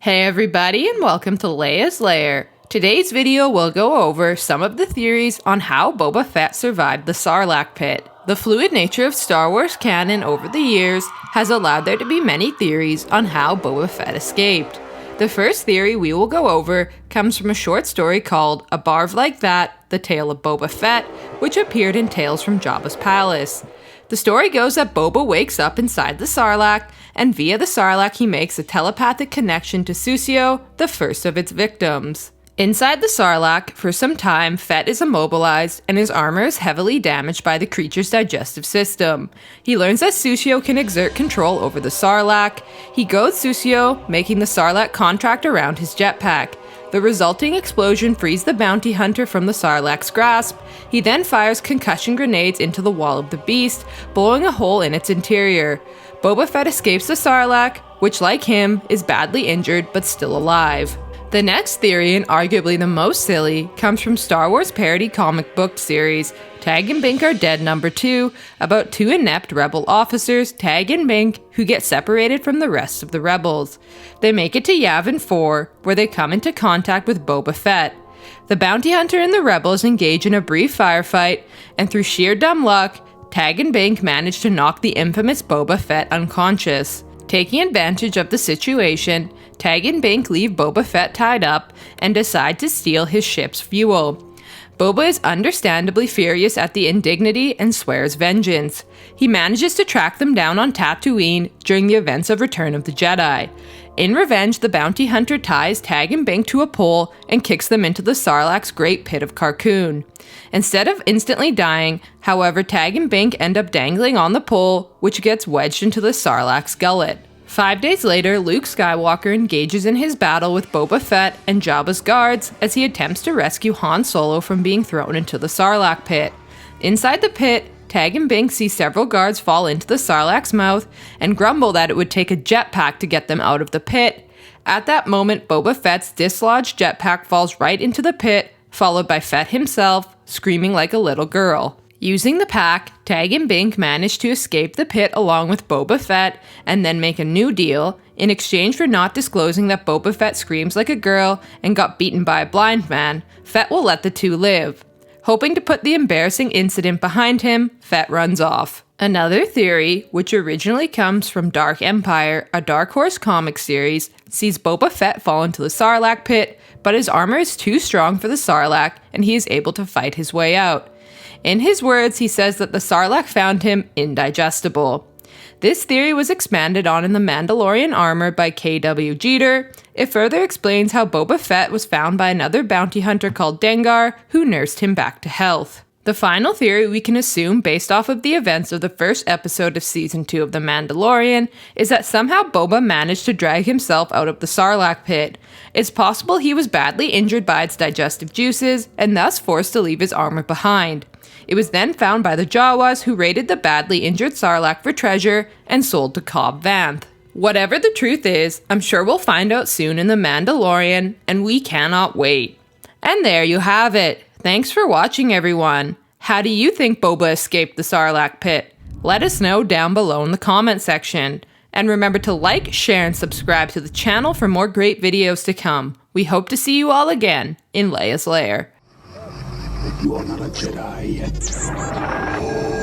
Hey everybody, and welcome to Leia's Lair. Today's video will go over some of the theories on how Boba Fett survived the Sarlacc pit. The fluid nature of Star Wars canon over the years has allowed there to be many theories on how Boba Fett escaped. The first theory we will go over comes from a short story called A Barv Like That, The Tale of Boba Fett, which appeared in Tales from Jabba's Palace. The story goes that Boba wakes up inside the Sarlacc, and via the Sarlacc he makes a telepathic connection to Susio, the first of its victims. Inside the Sarlacc, for some time, Fett is immobilized, and his armor is heavily damaged by the creature's digestive system. He learns that Susio can exert control over the Sarlacc. He goads Susio, making the Sarlacc contract around his jetpack. The resulting explosion frees the bounty hunter from the Sarlacc's grasp. He then fires concussion grenades into the wall of the beast, blowing a hole in its interior. Boba Fett escapes the Sarlacc, which, like him, is badly injured but still alive. The next theory, and arguably the most silly, comes from Star Wars parody comic book series Tag and Bink Are Dead #2, about two inept rebel officers, Tag and Bink, who get separated from the rest of the rebels. They make it to Yavin 4, where they come into contact with Boba Fett. The bounty hunter and the rebels engage in a brief firefight, and through sheer dumb luck, Tag and Bink manage to knock the infamous Boba Fett unconscious. Taking advantage of the situation, Tag and Bink leave Boba Fett tied up and decide to steal his ship's fuel. Boba is understandably furious at the indignity and swears vengeance. He manages to track them down on Tatooine during the events of Return of the Jedi. In revenge, the bounty hunter ties Tag and Bink to a pole and kicks them into the Sarlacc's great pit of Carkoon. Instead of instantly dying, however, Tag and Bink end up dangling on the pole, which gets wedged into the Sarlacc's gullet. 5 days later, Luke Skywalker engages in his battle with Boba Fett and Jabba's guards as he attempts to rescue Han Solo from being thrown into the Sarlacc pit. Inside the pit, Tag and Bink see several guards fall into the Sarlacc's mouth and grumble that it would take a jetpack to get them out of the pit. At that moment, Boba Fett's dislodged jetpack falls right into the pit, followed by Fett himself, screaming like a little girl. Using the pack, Tag and Bink manage to escape the pit along with Boba Fett and then make a new deal. In exchange for not disclosing that Boba Fett screams like a girl and got beaten by a blind man, Fett will let the two live. Hoping to put the embarrassing incident behind him, Fett runs off. Another theory, which originally comes from Dark Empire, a Dark Horse comic series, sees Boba Fett fall into the Sarlacc pit, but his armor is too strong for the Sarlacc and he is able to fight his way out. In his words, he says that the Sarlacc found him indigestible. This theory was expanded on in The Mandalorian Armor by K.W. Jeter. It further explains how Boba Fett was found by another bounty hunter called Dengar, who nursed him back to health. The final theory we can assume based off of the events of the first episode of Season 2 of The Mandalorian is that somehow Boba managed to drag himself out of the Sarlacc pit. It's possible he was badly injured by its digestive juices and thus forced to leave his armor behind. It was then found by the Jawas, who raided the badly injured Sarlacc for treasure and sold to Cobb Vanth. Whatever the truth is, I'm sure we'll find out soon in The Mandalorian, and we cannot wait. And there you have it. Thanks for watching, everyone. How do you think Boba escaped the Sarlacc pit? Let us know down below in the comment section. And remember to like, share, and subscribe to the channel for more great videos to come. We hope to see you all again in Leia's Lair. You are not a Jedi yet.